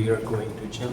we are going to gym.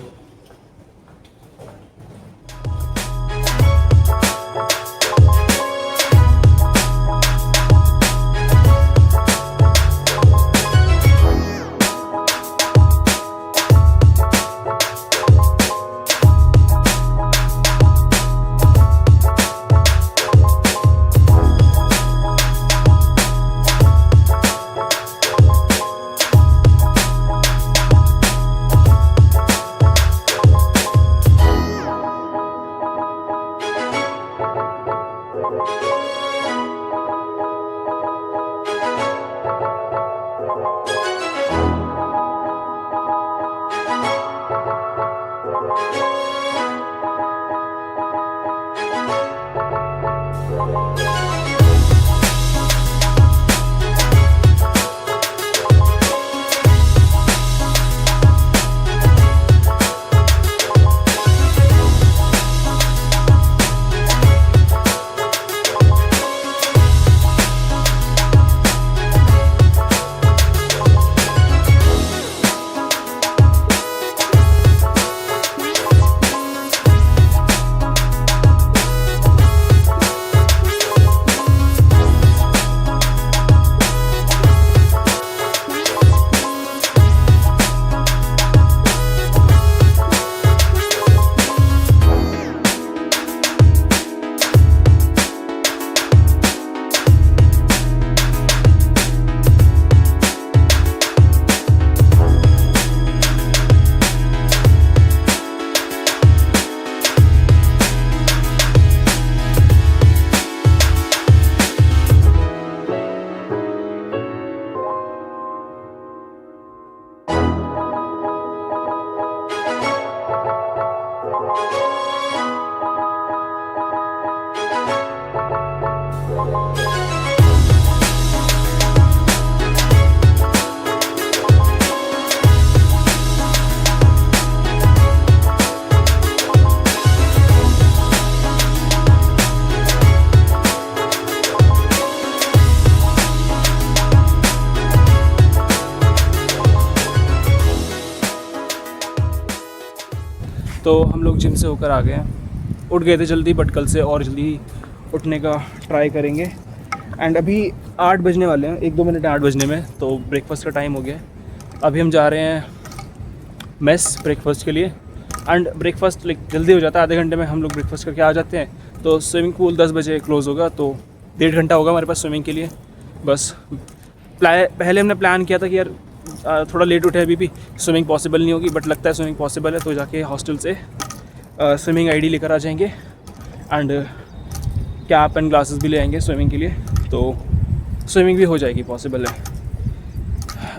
तो हम लोग जिम से होकर आ गए हैं, उठ गए थे जल्दी, बट कल से और जल्दी उठने का ट्राई करेंगे। एंड अभी 8 बजने वाले हैं, 1-2 मिनट 8 बजने में, तो ब्रेकफास्ट का टाइम हो गया है। अभी हम जा रहे हैं मेस ब्रेकफास्ट के लिए। एंड ब्रेकफास्ट लाइक जल्दी हो जाता है, आधे घंटे में हम लोग ब्रेकफास्ट करके आ जाते हैं। तो स्विमिंग पूल 10 बजे क्लोज़ होगा, तो 1.5 घंटा होगा हमारे पास स्विमिंग के लिए। बस पहले हमने प्लान किया था कि यार थोड़ा लेट उठे, अभी भी स्विमिंग पॉसिबल नहीं होगी, बट लगता है स्विमिंग पॉसिबल है। तो जाके हॉस्टल से स्विमिंग आईडी लेकर आ जाएंगे एंड कैप एंड ग्लासेस भी ले आएंगे स्विमिंग के लिए, तो स्विमिंग भी हो जाएगी, पॉसिबल है।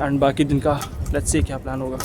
एंड बाकी दिन का लेट्स सी क्या प्लान होगा।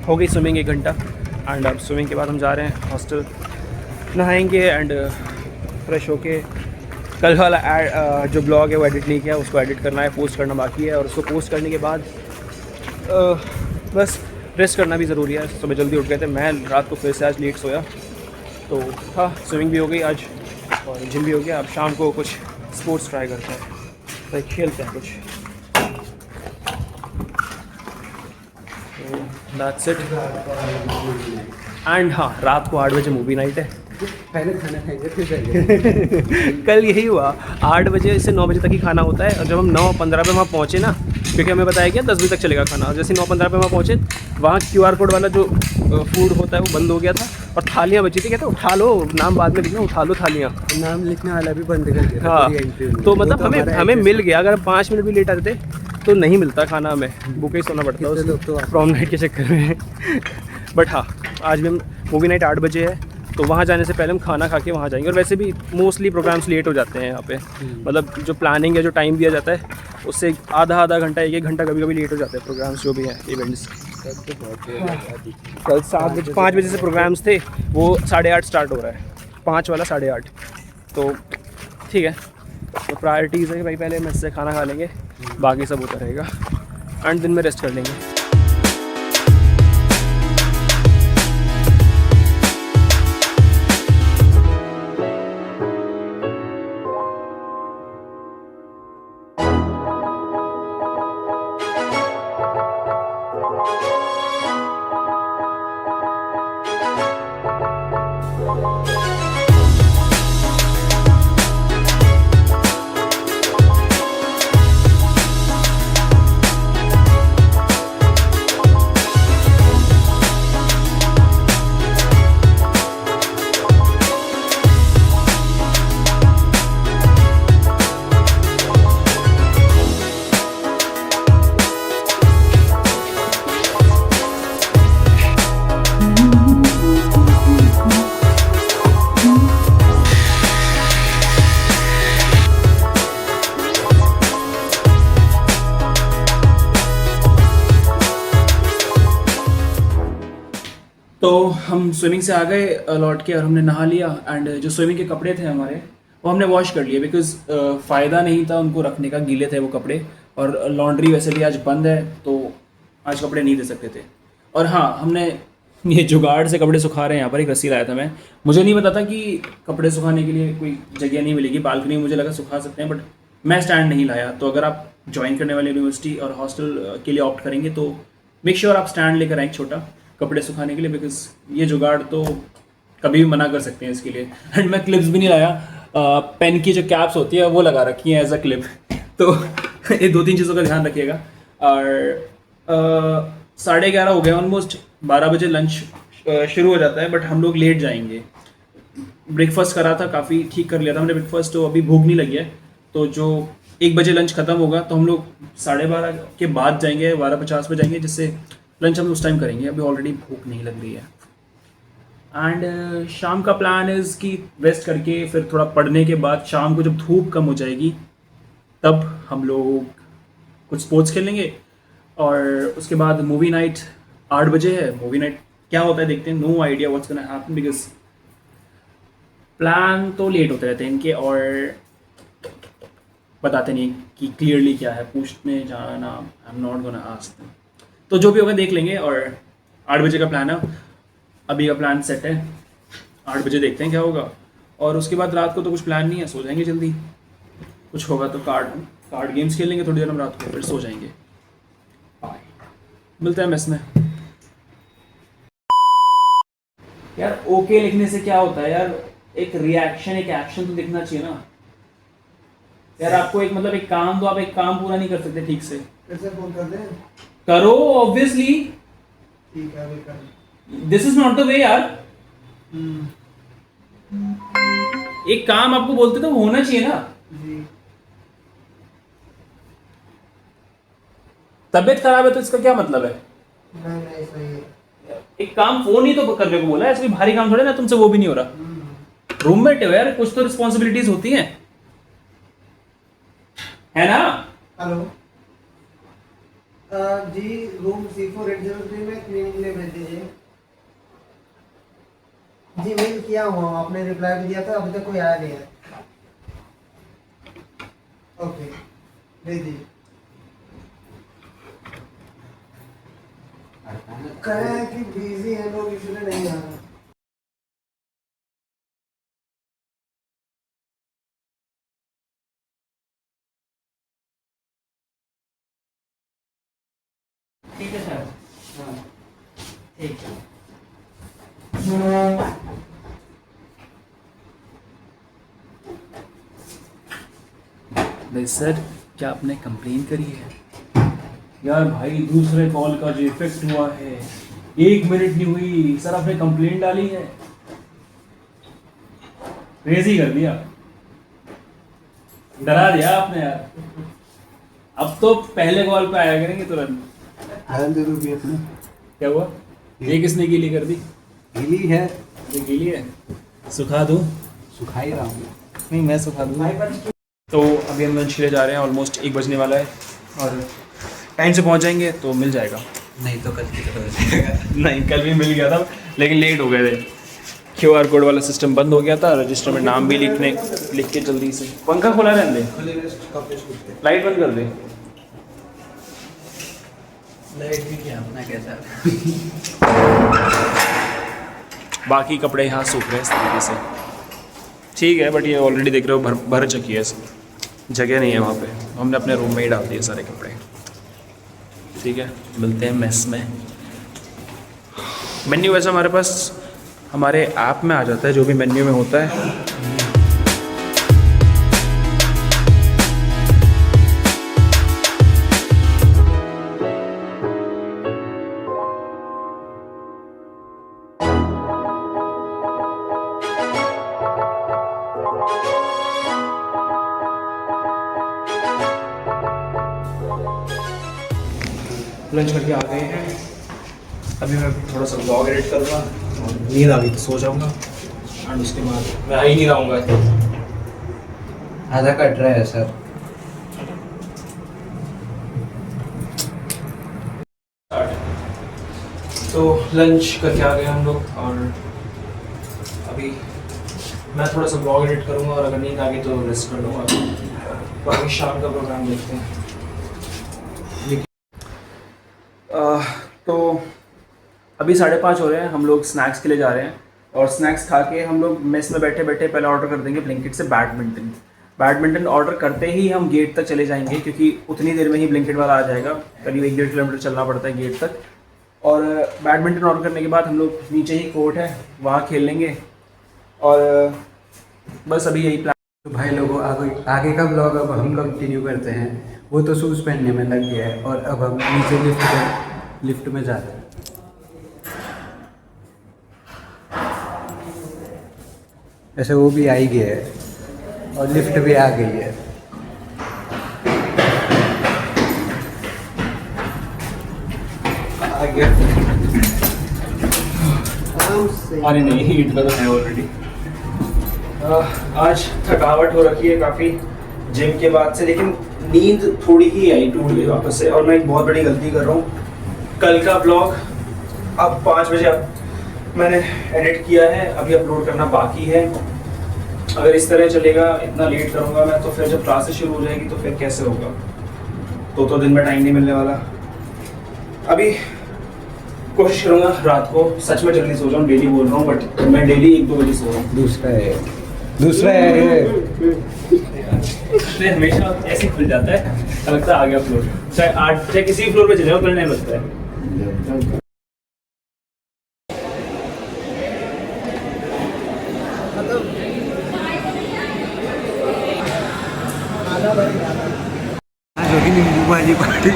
हो गई स्विमिंग 1 घंटा एंड अब स्विमिंग के बाद हम जा रहे हैं हॉस्टल, नहाएंगे एंड फ्रेश होके कल वाला जो ब्लॉग है वो एडिट नहीं किया, उसको एडिट करना है, पोस्ट करना बाकी है और उसको पोस्ट करने के बाद बस रेस्ट करना भी ज़रूरी है। सुबह जल्दी उठ गए थे, मैं रात को फिर से आज लेट सोया, तो हाँ स्विमिंग भी हो गई आज और जिम भी हो गया। अब शाम को कुछ स्पोर्ट्स ट्राई करते हैं, तो खेलते हैं कुछ। That's it. एंड हाँ रात को 8 बजे मूवी नाइट है। पहले खाना खाएंगे फिर जाएंगे। कल यही हुआ, 8 बजे से 9 बजे तक ही खाना होता है और जब हम 9:15 पे वहाँ पहुँचे ना, क्योंकि हमें बताया गया 10 बजे तक चलेगा खाना, और जैसे 9:15 पे वहाँ पहुँचे वहाँ QR कोड वाला जो फूड होता है वो बंद हो गया था और थालियाँ बची थी। कहते उठा लो, नाम बाद में लिखना, उठा लो थालियाँ। नाम लिखने वाला भी बंद कर दिया। हाँ तो मतलब हमें मिल गया, अगर 5 मिनट भी लेट आते तो नहीं मिलता खाना, हमें भूखे ही सोना पड़ता है प्रॉम नाइट के चक्कर में। बट हाँ आज भी हम मूवी नाइट 8 बजे है, तो वहाँ जाने से पहले हम खाना खा के वहाँ जाएंगे। और वैसे भी मोस्टली प्रोग्राम्स लेट हो जाते हैं यहाँ पे, मतलब जो प्लानिंग है, जो टाइम दिया जाता है उससे आधा घंटा 1 घंटा कभी कभी लेट हो जाते हैं प्रोग्राम्स जो भी हैं इवेंट्स। कल 5 बजे से प्रोग्राम्स थे, वो 8:30 स्टार्ट हो रहा है, 5 वाला 8:30। तो ठीक है, तो प्रायोरिटीज़ है कि भाई पहले मेस से खाना खा लेंगे, बाकी सब होता रहेगा एंड दिन में रेस्ट कर लेंगे। तो हम स्विमिंग से आ गए लौट के और हमने नहा लिया एंड जो स्विमिंग के कपड़े थे हमारे वो हमने वॉश कर लिए, बिकॉज फ़ायदा नहीं था उनको रखने का, गीले थे वो कपड़े और लॉन्ड्री वैसे भी आज बंद है तो आज कपड़े नहीं दे सकते थे। और हाँ हमने ये जुगाड़ से कपड़े सुखा रहे हैं, यहाँ पर एक रस्सी लाया था मैं, मुझे नहीं पता था कि कपड़े सुखाने के लिए कोई जगह नहीं मिलेगी, बालकनी मुझे लगा सुखा सकते हैं, बट मैं स्टैंड नहीं लाया। तो अगर आप ज्वाइन करने वाले यूनिवर्सिटी और हॉस्टल के लिए ऑप्ट करेंगे तो मेक श्योर आप स्टैंड लेकर आएँ छोटा कपड़े सुखाने के लिए, बिकॉज ये जुगाड़ तो कभी भी मना कर सकते हैं इसके लिए। एंड मैं क्लिप्स भी नहीं लाया, पेन की जो कैप्स होती है वो लगा रखी है एज अ क्लिप, तो ये 2-3 चीज़ों का ध्यान रखिएगा। और 11:30 हो गए ऑलमोस्ट, 12 बजे लंच शुरू हो जाता है, बट हम लोग लेट जाएंगे। ब्रेकफास्ट करा था, काफ़ी ठीक कर लिया था हमने ब्रेकफास्ट, तो अभी भूख नहीं लगी है, तो जो 1 बजे लंच ख़त्म होगा तो हम लोग 12:30 के बाद जाएंगे, 12:50 पे जाएंगे, जिससे लंच हम उस टाइम करेंगे। अभी ऑलरेडी भूख नहीं लग रही है। एंड शाम का प्लान इज़ कि रेस्ट करके फिर थोड़ा पढ़ने के बाद शाम को जब धूप कम हो जाएगी तब हम लोग कुछ स्पोर्ट्स खेलेंगे और उसके बाद मूवी नाइट 8 बजे है। मूवी नाइट क्या होता है देखते हैं, no idea what's gonna happen, because plan तो लेट होते रहते हैं इनके और बताते नहीं कि क्लियरली क्या है, पूछने जाना I am not gonna ask them. तो जो भी होगा देख लेंगे। और 8 बजे का प्लान है, अभी का प्लान सेट है, 8 बजे देखते हैं क्या होगा। और उसके बाद रात को तो कुछ प्लान नहीं है, सो जाएंगे जल्दी। कुछ होगा तो कार्ड गेम्स खेल लेंगे थोड़ी देर हम रात को, फिर सो जाएंगे। बाय, मिलते हैं मेस में। यार ओके लिखने से क्या होता है यार, एक रिएक्शन एक एक्शन तो दिखना चाहिए ना यार। आपको एक मतलब एक काम, तो आप एक काम पूरा नहीं कर सकते ठीक से, कैसे फोन कर दे? करो ऑब्वियसली, ठीक है अभी कर। This is not the way यार। एक काम आपको बोलते तो होना चाहिए ना। जी तबीयत खराब है तो इसका क्या मतलब है? नहीं सही है। एक काम फोन ही तो करने को बोला है, ऐसे कोई भारी काम थोड़े ना, तुमसे वो भी नहीं हो रहा। रूममेट है यार, कुछ तो रिस्पॉन्सिबिलिटीज होती हैं, है ना? हेलो जी रूम C4803 में क्लीनिंग के लिए भेज दीजिए। जी मेल किया हुआ हूँ, आपने रिप्लाई भी दिया था, अभी तक कोई आया नहीं है। ओके भेज दीजिए। कह रहे हैं कि बिजी है लोग इसलिए नहीं आ रहे। ठीक है सर। हाँ ठीक है। भाई सर, क्या आपने कंप्लेन करी है? यार भाई, दूसरे कॉल का जो इफेक्ट हुआ है, 1 मिनट नहीं हुई सर, आपने कंप्लेन डाली है। रेज ही कर दिया, डरा दिया आपने यार। अब तो पहले कॉल पे आया करेंगे तुरंत। ध्यान दे दो भी अपने। क्या हुआ? ये किसने गीली कर दी? गीली है, ये गीली है, सुखा दूं? सुखा ही रहा हूँ। नहीं, मैं सुखा दूंगा। तो अभी हम लंच के लिए जा रहे हैं, ऑलमोस्ट 1 बजने वाला है और टाइम से पहुंच जाएंगे तो मिल जाएगा। नहीं तो कल की तरह हो जाएगा। नहीं, कल भी मिल गया था लेकिन लेट हो गए थे। QR कोड वाला सिस्टम बंद हो गया था, रजिस्टर में नाम भी लिख के जल्दी से। पंखा खुला रहने दे, लाइट बंद कर दे। लाइट भी क्या अपना कैसा। बाकी कपड़े यहाँ सूख रहे हैं इस तरीके से, ठीक है, बट ये ऑलरेडी देख रहे हो भर चुकी है, जगह नहीं है वहाँ पे। हमने अपने रूम में ही डाल दिए सारे कपड़े। ठीक है, मिलते हैं मेस में। मेन्यू वैसे हमारे पास हमारे ऐप में आ जाता है, जो भी मेन्यू में होता है। लंच करके आ गए हैं, अभी मैं थोड़ा सा ब्लॉग एडिट करूँगा और नींद आ गई तो सो जाऊँगा। एंड उसके बाद मैं आ ही नहीं रहूँगा। आधा कट रहा है सर। तो लंच करके आ गए हम लोग और अभी मैं थोड़ा सा ब्लॉग एडिट करूँगा और अगर नींद आ गई तो रेस्ट कर लूँगा। बाकी शाम का प्रोग्राम देखते हैं। तो अभी 5:30 हो रहे हैं, हम लोग स्नैक्स के लिए जा रहे हैं और स्नैक्स खा के हम लोग मेस में बैठे बैठे पहले ऑर्डर कर देंगे ब्लिंकिट से बैडमिंटन ऑर्डर करते ही हम गेट तक चले जाएंगे, क्योंकि उतनी देर में ही ब्लिंकिट वाला आ जाएगा। करीब 1-1.5 किलोमीटर चलना पड़ता है गेट तक। और बैडमिंटन ऑर्डर करने के बाद हम लोग नीचे ही कोर्ट है वहाँ खेल लेंगे और बस अभी यही प्लान। तो भाई लोगों आगे का ब्लॉग अब हम लोग कंटिन्यू करते हैं। वो तो शूज़ पहनने में लग गया है और अब हम नीचे लिफ्ट में जाते हैं। ऐसे वो भी आ ही गया है और लिफ्ट भी आ गई है। आ गया। अरे नहीं, इतना तो है ऑलरेडी। आज थकावट हो रखी है काफ़ी जिम के बाद से, लेकिन नींद थोड़ी ही आई, टूट गई वापस से। और मैं एक बहुत बड़ी गलती कर रहा हूँ। कल का ब्लॉग अब 5 बजे मैंने एडिट किया है, अभी अपलोड करना बाकी है। अगर इस तरह चलेगा, इतना लेट करूँगा मैं, तो फिर जब क्लासेस शुरू हो जाएगी तो फिर कैसे होगा। तो दिन में टाइम नहीं मिलने वाला। अभी कोशिश करूँगा रात को सच में जल्दी सो जाऊँ, डेली बोल रहा हूँ, बट मैं डेली 1-2 बजे सो रहा हूँ। दूसरा है इसलिए हमेशा ऐसे खुल जाता है, लगता है आ गया फ्लोर। चाहे किसी फ्लोर पे चले जाओ तो नहीं लगता है। जो कि नींबू भाजी पार्टी।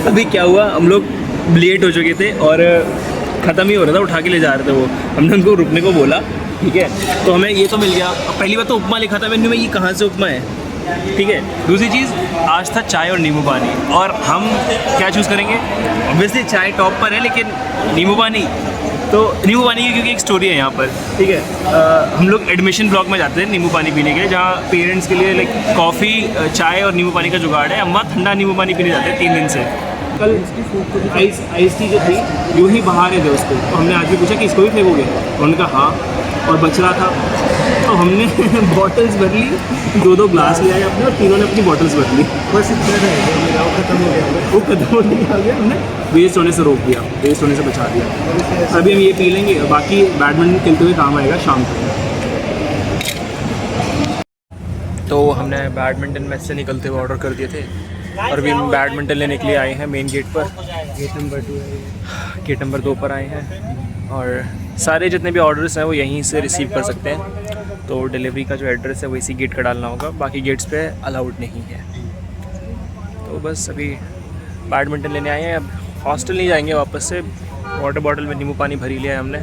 अभी क्या हुआ, हम लोग लेट हो चुके थे और ख़त्म ही हो रहा था, उठा के ले जा रहे थे वो। हमने उनको रुकने को बोला, ठीक है, तो हमें ये तो मिल गया। पहली बात तो उपमा लिखा था मेन्यू में, ये कहाँ से उपमा है, ठीक है। दूसरी चीज़, आज था चाय और नींबू पानी, और हम क्या चूज़ करेंगे? ऑब्वियसली चाय टॉप पर है, लेकिन नींबू पानी तो नींबू पानी की क्योंकि एक स्टोरी है यहाँ पर, ठीक है। हम लोग एडमिशन ब्लॉक में जाते हैं नींबू पानी पीने के लिए, जहाँ पेरेंट्स के लिए लाइक कॉफ़ी, चाय और नींबू पानी का जुगाड़ है। अम्मा ठंडा नींबू पानी पीने जाते हैं 3 दिन से। कल आइस टी जो थी यूँ ही बहा रहे थे उसको, तो हमने आज भी पूछा कि इसको भी फेंकोगे, उन्होंने कहा हाँ, और बच रहा था तो हमने बॉटल्स भर ली, 2-2 ग्लास ले आए अपने, और तीनों ने अपनी बॉटल्स भर ली। बस इतना रहेगा, वो खत्म हो गया। वो खत्म होने आ गया, हमने वेस्ट होने से रोक दिया, वेस्ट होने से बचा दिया। अभी हम ये पी लेंगे, बाकी बैडमिंटन खेलते हुए काम आएगा शाम को। तो हमने बैडमिंटन मैच से निकलते हुए ऑर्डर कर दिए थे, और अभी हम बैडमिंटन लेने के लिए आए हैं मेन गेट पर। गेट नंबर 2 है, गेट नंबर 2 पर आए हैं, और सारे जितने भी ऑर्डर्स हैं वो यहीं से रिसीव कर सकते हैं। तो डिलीवरी का जो एड्रेस है वो इसी गेट का डालना होगा, बाकी गेट्स पे अलाउड नहीं है। तो बस अभी बैडमिंटन लेने आए हैं, अब हॉस्टल नहीं जाएंगे वापस से। वाटर बॉटल में नींबू पानी भरी लिया है हमने,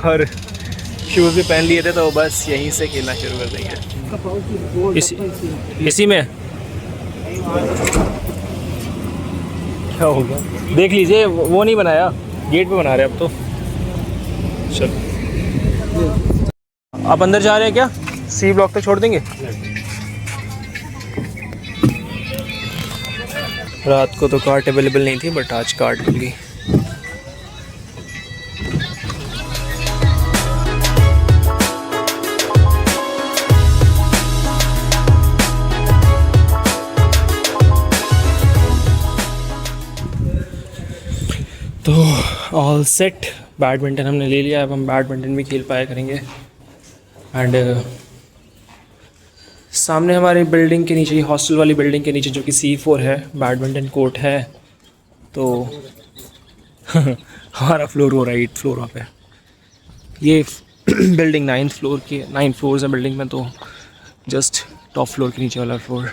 और शूज़ भी पहन लिए थे, तो बस यहीं से खेलना शुरू कर देंगे इसी में। क्या हो गया देख लीजिए, वो नहीं बनाया, गेट पे बना रहे अब तो। चलो आप अंदर जा रहे हैं क्या? सी ब्लॉक तक छोड़ देंगे? रात को तो कार्ट अवेलेबल नहीं थी, बट आज कार्ट मिल गई। तो ऑल सेट, बैडमिंटन हमने ले लिया, अब हम बैडमिंटन भी खेल पाया करेंगे। एंड सामने हमारी बिल्डिंग के नीचे, हॉस्टल वाली बिल्डिंग के नीचे जो कि C4 है, बैडमिंटन कोर्ट है। तो हमारा फ्लोर हो रहा है 8th फ्लोर वहाँ पे। ये बिल्डिंग 9th फ्लोर की, 9 फ्लोर्स है बिल्डिंग में, तो जस्ट टॉप फ्लोर के नीचे वाला फ्लोर।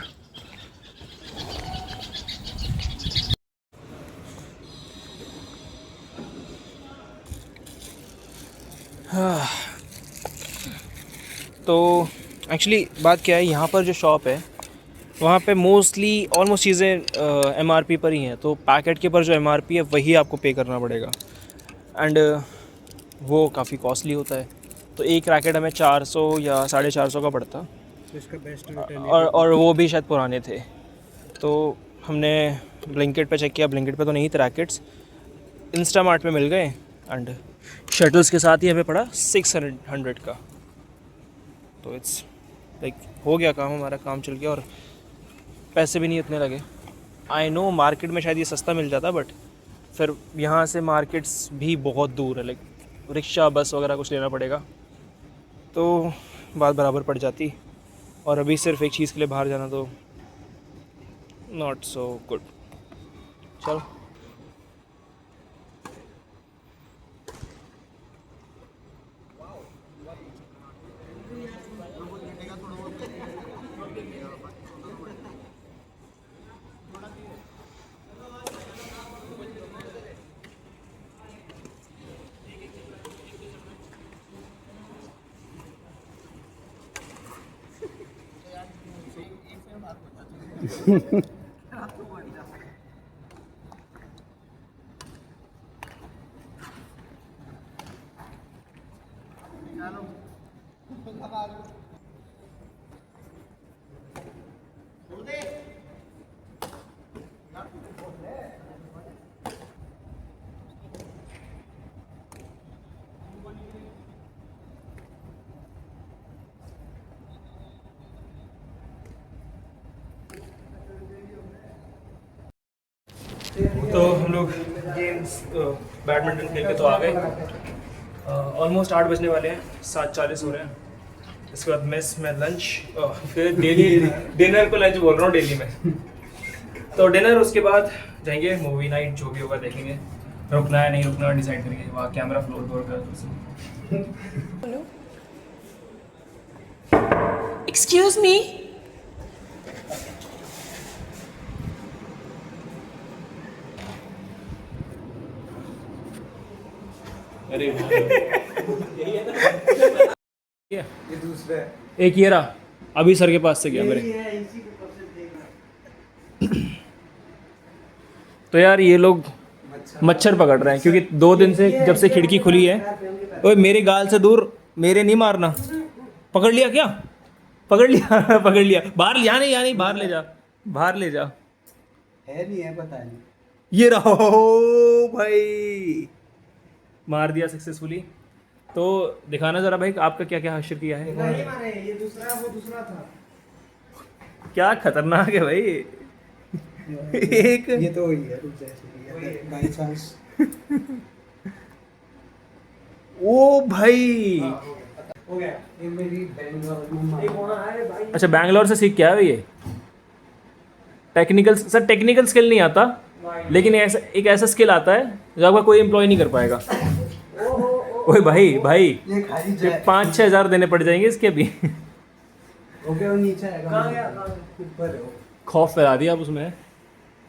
तो एक्चुअली बात क्या है, यहाँ पर जो शॉप है वहाँ पे मोस्टली ऑलमोस्ट चीज़ें MRP पर ही हैं, तो पैकेट के पर जो MRP है वही आपको पे करना पड़ेगा, एंड वो काफ़ी कॉस्टली होता है। तो एक रैकेट हमें 400 या 450 का पड़ता, तो इसका बेस्ट और वो भी शायद पुराने थे। तो हमने ब्लिंकिट पे चेक किया, ब्लिंकिट पे तो नहीं थे रैकेट्स, इंस्टामार्ट पे मिल गए, एंड शटल्स के साथ ही हमें पड़ा 600 का। तो इट्स लाइक हो गया काम, हमारा काम चल गया, और पैसे भी नहीं इतने लगे। आई नो मार्केट में शायद ये सस्ता मिल जाता, बट फिर यहाँ से मार्केट्स भी बहुत दूर है, लाइक रिक्शा बस वगैरह कुछ लेना पड़ेगा, तो बात बराबर पड़ जाती। और अभी सिर्फ एक चीज़ के लिए बाहर जाना तो नॉट सो गुड। चलो तो हम लोग गेम्स बैडमिंटन खेल के तो आ गए। ऑलमोस्ट 8 बजने वाले हैं, 7:40 हो रहे हैं। इसके बाद मेस में लंच, फिर डेली डिनर को लंच बोल रहा हूँ डेली में। तो डिनर, उसके बाद जाएंगे मूवी नाइट, जो भी होगा देखेंगे, रुकना है नहीं रुकना डिसाइड करेंगे। वहाँ कैमरा फ्लोर कर Excuse me? अरे ये दूसरा है। एक ये रहा, अभी सर के पास से गया मेरे। तो यार ये लोग मच्छर पकड़ रहे हैं क्योंकि 2 दिन से जब से खिड़की खुली है। ओए मेरे गाल से दूर, मेरे नहीं मारना। पकड़ लिया क्या? पकड़ लिया पकड़ लिया। बाहर लिया नहीं, या नहीं, बाहर ले जा, बाहर ले जा। है नहीं है, पता नहीं। ये रहो भाई, मार दिया सक्सेसफुली। तो दिखाना जरा भाई आपका क्या क्या हासिल किया है। नहीं मारे, ये दूसरा, वो दूसरा था। क्या खतरनाक है भाई। एक ये तो वही है, रुक जा, बाई चांस। ओ भाई, हो गया। ये मेरी बैंगलोर में एक होना है भाई। अच्छा बैंगलोर से सीख के आया हो ये टेक्निकल? सर टेक्निकल स्किल नहीं आता, लेकिन ऐसा एक ऐसा स्किल आता है जो आपका कोई एम्प्लॉय नहीं कर पाएगा। ओए भाई भाई, ये खाली ये 5-6 हज़ार देने पड़ जाएंगे इसके अभी। ओके, वो नीचे आएगा। कहाँ गया? कहाँ गया? ऊपर है वो। खौफ फैला दिया आप उसमें,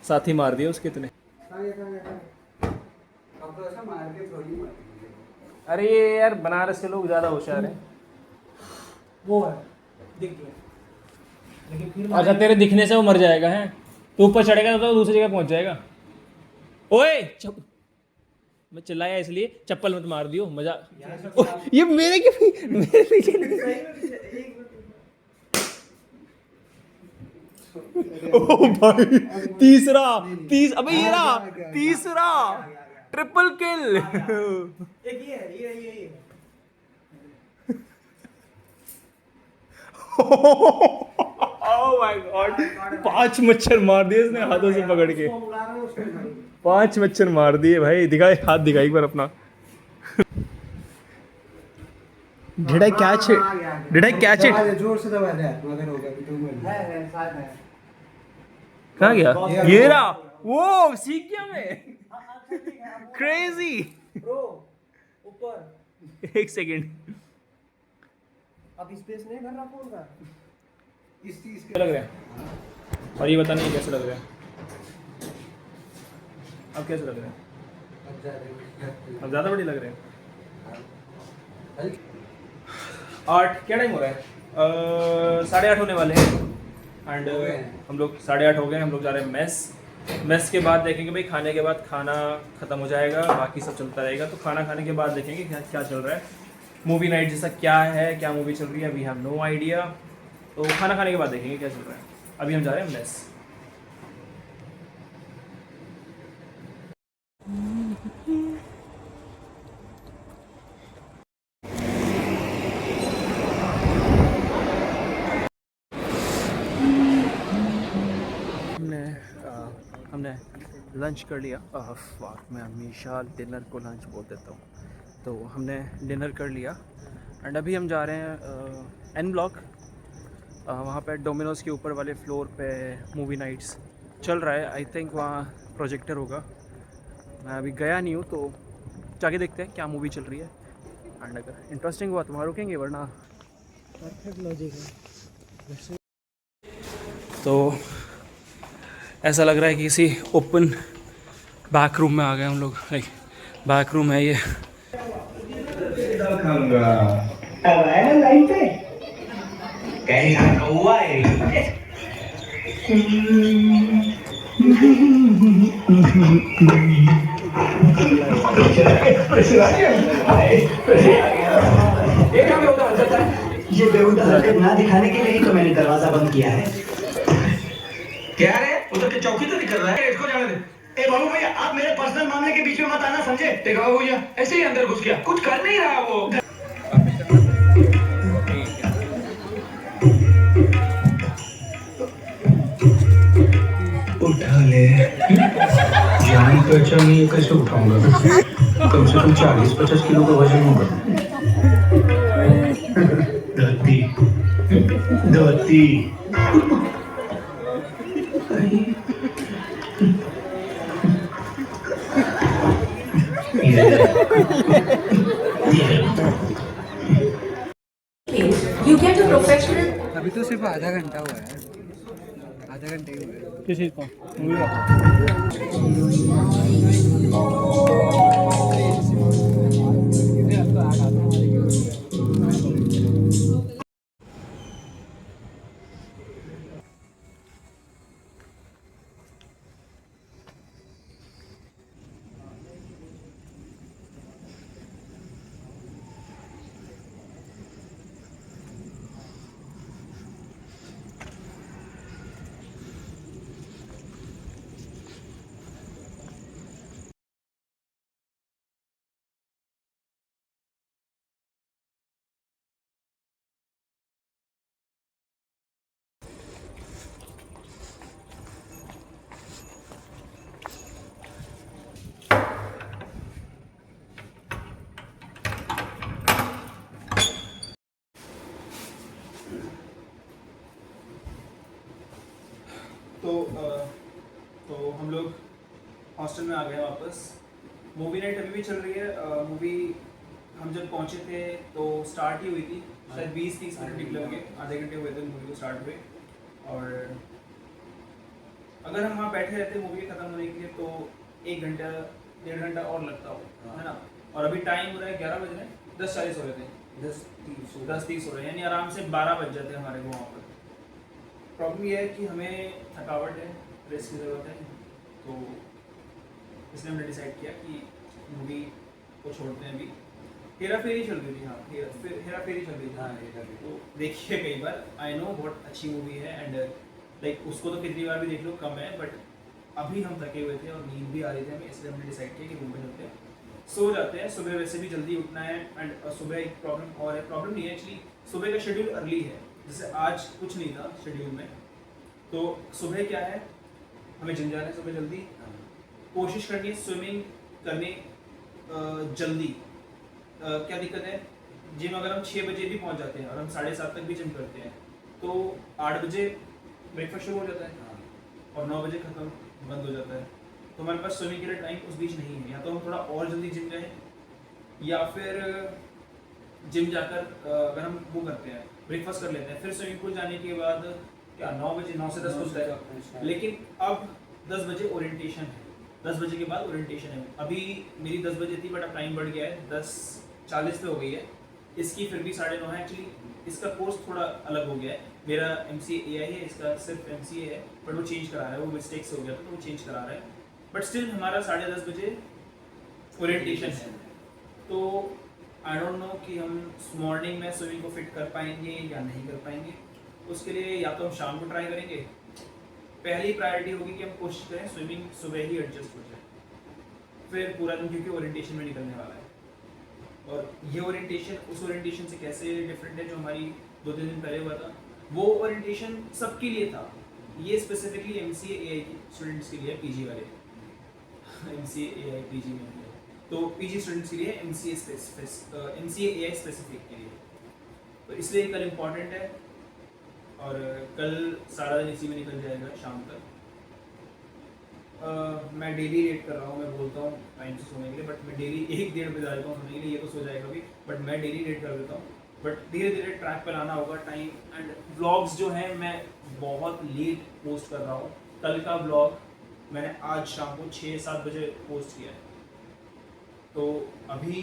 साथ ही मार दिया उसके इतने। कहाँ गया, कहाँ गया, कहाँ गया? अब तो ऐसा मार के थोड़ी मारेंगे। अरे ये यार बनारस के लोग ज़्यादा होशियार हैं। वो है, दिख गया। लेकिन फिर अच्छा तेरे दिखने से वो मर जाएगा है, तो ऊपर चढ़ेगा तो दूसरी जगह पहुंच जाएगा। ओए मैं चिल्लाया इसलिए, चप्पल मत मार दियो, मजा। ये मेरे के मेरे पीछे ओ भाई, तीसरा अबे ये रहा तीसरा, ट्रिपल किल। एक ये है, ये है। ओह माय गॉड, 5 मच्छर मार दिए इसने हाथों से पकड़ के। उसको बुला रहा हूँ, उसको भाई। 5 मच्छर मार दिए भाई। दिखा, हाथ दिखा एक बार अपना। Did I catch it? Did I catch it? दबा दे, जोर से दबा दे, अगर होगा तो मर जाएगा। है, शायद है। कहाँ गया? ये रहा। वो सीख गया मैं। क्रेजी। ब्रो, ऊपर। 1 सेकेंड। अब स्पेस नहीं भर रहा फोन का। इस चीज कैसा लग रहा है? और ये बताना ये कैसा लग रहा है? अब कैसा लग रहा है? अब ज़्यादा बड़ी लग रहे हैं। 8 क्या टाइम हो रहा है? 8:30 होने वाले हैं। एंड हम लोग 8:30 हो गए। हम लोग जा रहे हैं मेस के बाद देखेंगे भाई, खाने के बाद खाना ख़त्म हो जाएगा, बाकी सब चलता रहेगा। तो खाना खाने के बाद देखेंगे क्या क्या चल रहा है, मूवी नाइट जैसा क्या है, क्या मूवी चल रही है, वी हैव नो आइडिया। तो खाना खाने के बाद देखेंगे क्या चल रहा है। अभी हम जा रहे हैं मेस। हमने लंच कर लिया। मैं हमेशा डिनर को लंच बोल देता हूँ। तो हमने डिनर कर लिया एंड अभी हम जा रहे हैं एन ब्लॉक। वहाँ पे डोमिनोज़ के ऊपर वाले फ्लोर पे मूवी नाइट्स चल रहा है। आई थिंक वहाँ प्रोजेक्टर होगा। मैं अभी गया नहीं हूँ, तो जाके देखते हैं क्या मूवी चल रही है। एंड अगर इंटरेस्टिंग हुआ तो वहाँ रुकेंगे, वरना परफेक्ट लॉजिक है। तो ऐसा लग रहा है कि किसी ओपन बैक रूम में आ गए हम लोग। लाइक बैक रूम है ये। अब आया ना लाइन पे, कैसा हुआ है? ये बेहुदा हरकत ना दिखाने के लिए ही तो मैंने दरवाजा बंद किया है। क्या रे, उधर के चौकी तो नहीं कर रहा है? इसको जाने दे। ए बाबू भैया, आप मेरे पर्सनल मामले के बीच में मत आना, समझे? देखा बाबू भैया ऐसे ही अंदर घुस गया, कुछ कर नहीं रहा वो। उठा ले, जान पहचान नहीं है, कैसे उठाऊंगा? कम से कम 40-50 किलो का वजन होगा। धोती धोती You get a professional. अभी तो सिर्फ आधा घंटा हुआ है, आधा घंटे ही हुआ है। किस चीज़ को? तो हम लोग हॉस्टल में आ गए वापस। मूवी नाइट अभी भी चल रही है। मूवी हम जब पहुंचे थे तो स्टार्ट ही हुई थी, शायद 20-30 मिनट निकले होंगे, आधे घंटे हुए थे मूवी को स्टार्ट हुए। और अगर हम वहाँ बैठे रहते मूवी ख़त्म होने के लिए तो 1 घंटा 1.5 घंटा और लगता हो, है ना। और अभी टाइम हो रहा है 11 बज रहे हैं, 10:40 हो रहे थे, 10:30 हो रहे हैं, यानी आराम से 12 बज जाते हैं हमारे को वहाँ पर। प्रॉब्लम ये है कि हमें थकावट है, रेस्ट की ज़रूरत है, तो इसलिए हमने डिसाइड किया कि मूवी को छोड़ते हैं अभी। हेरा फेरी चल रही थी, हाँ हेरा फेरी चल रही थी, हाँ ये कर तो देखिए कई बार, आई नो बहुत अच्छी मूवी है एंड लाइक उसको तो कितनी बार भी देख लो कम है, बट अभी हम थके हुए थे और नींद भी आ रही थी हमें, इसलिए हमने डिसाइड किया कि रूम में चलते हैं, सो जाते हैं। सुबह वैसे भी जल्दी उठना है एंड सुबह एक प्रॉब्लम और है, प्रॉब्लम नहीं है एक्चुअली, सुबह का शेड्यूल अर्ली है, जैसे आज कुछ नहीं था शेड्यूल में, तो सुबह क्या है हमें जिम जाना है सुबह जल्दी, कोशिश करनी है स्विमिंग करने जल्दी। क्या दिक्कत है, जिम अगर हम 6 बजे भी पहुंच जाते हैं और हम 7:30 तक भी जिम करते हैं तो 8 बजे ब्रेकफास्ट शुरू हो जाता है और 9 बजे खत्म बंद हो जाता है, तो हमारे पास स्विमिंग के लिए टाइम उस बीच नहीं है। या तो हम थोड़ा और जल्दी जिम जाएँ या फिर जिम जाकर अगर हम वो करते हैं ब्रेकफास्ट कर लेते हैं, फिर स्विमिंग पूल जाने के बाद क्या 9 बजे 9 से 10 खुलता है, लेकिन अब 10 बजे ओरिएंटेशन है, 10 बजे के बाद ओरिएंटेशन है। अभी मेरी 10 बजे थी बट अब टाइम बढ़ गया है, 10:40 पे हो गई है, इसकी फिर भी 9:30 है। एक्चुअली इसका कोर्स थोड़ा अलग हो गया है, मेरा MCA AI है, इसका सिर्फ MCA है, बट वो चेंज करा रहा है, वो मिस्टेक से हो गया था तो वो चेंज करा रहा है, बट स्टिल हमारा 10:30 बजे ओरिएंटेशन है। तो आई डोंट नो कि हम मॉर्निंग में स्विमिंग को फिट कर पाएंगे या नहीं कर पाएंगे, उसके लिए या तो हम शाम को ट्राई करेंगे, पहली प्रायोरिटी होगी कि हम कोशिश करें स्विमिंग सुबह ही एडजस्ट हो जाए, फिर पूरा दिन क्योंकि ओरिएंटेशन में निकलने वाला है। और ये ओरिएंटेशन उस ओरिएंटेशन से कैसे डिफरेंट है जो हमारी 2-3 दिन पहले हुआ था, वो ओरिएंटेशन सबके लिए था, ये स्पेसिफिकली MCA AI स्टूडेंट्स के लिए PG वाले MCA AI PG में है, तो PG स्टूडेंट्स के लिए MCA AI स्पेसिफिक के लिए, तो इसलिए कल इम्पॉर्टेंट है और कल सारा दिन इसी में निकल जाएगा शाम तक। मैं डेली लेट कर रहा हूँ, मैं बोलता हूँ टाइम से सोने के लिए, बट मैं डेली 1-1.5 बजे आ जाता हूँ सोने के लिए, ये तो सो जाएगा अभी, बट मैं डेली लेट कर देता हूँ, बट धीरे धीरे ट्रैक पर आना होगा टाइम। एंड व्लॉग्स जो हैं मैं बहुत लेट पोस्ट कर रहा हूँ, कल का व्लॉग मैंने आज शाम को 6-7 बजे पोस्ट किया है, तो अभी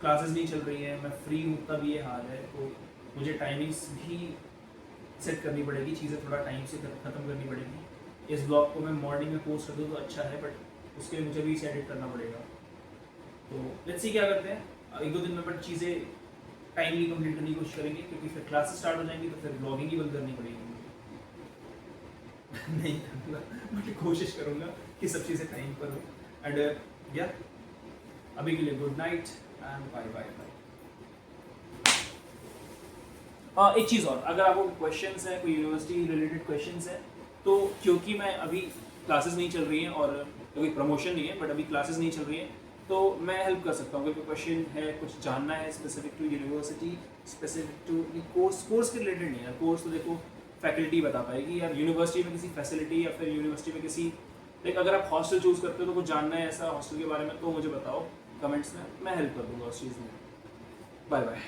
क्लासेस नहीं चल रही है, मैं फ्री हूँ तब ये हाल है, तो मुझे टाइमिंग्स भी सेट करनी पड़ेगी, चीज़ें थोड़ा टाइम से ख़त्म करनी पड़ेगी। इस ब्लॉग को मैं मॉर्निंग में पोस्ट कर दूँ तो अच्छा है, बट उसके लिए मुझे भी इसे एडिट करना पड़ेगा, तो लेट्स सी क्या करते हैं। 1-2 दिन में बट चीज़ें टाइमली कंप्लीट करने की कोशिश करेंगे, क्योंकि फिर क्लासेस स्टार्ट हो जाएंगी तो फिर ब्लॉगिंग ही बंद करनी पड़ेगी नहीं करूँगा, बट कोशिश करूँगा कि सब चीज़ें टाइम पर हो। एंड या अभी के लिए good night and bye bye. एक चीज़ और, अगर आपको क्वेश्चंस है, कोई यूनिवर्सिटी रिलेटेड क्वेश्चंस है, तो क्योंकि मैं अभी क्लासेस नहीं चल रही हैं और कोई प्रमोशन नहीं है, बट अभी क्लासेस नहीं चल रही हैं, तो मैं हेल्प कर सकता हूँ। कोई क्वेश्चन है, कुछ जानना है specific to university, specific to course के रिलेटेड नहीं है, कोर्स तो देखो फैकल्टी बता पाएगी, या यूनिवर्सिटी में किसी फैसिलिटी या फिर यूनिवर्सिटी में किसी लाइक अगर आप हॉस्टल चूज़ करते हो तो कुछ जानना है ऐसा हॉस्टल के बारे में, तो मुझे बताओ कमेंट्स में, मैं हेल्प कर दूँगा उस चीज़ में। Bye bye.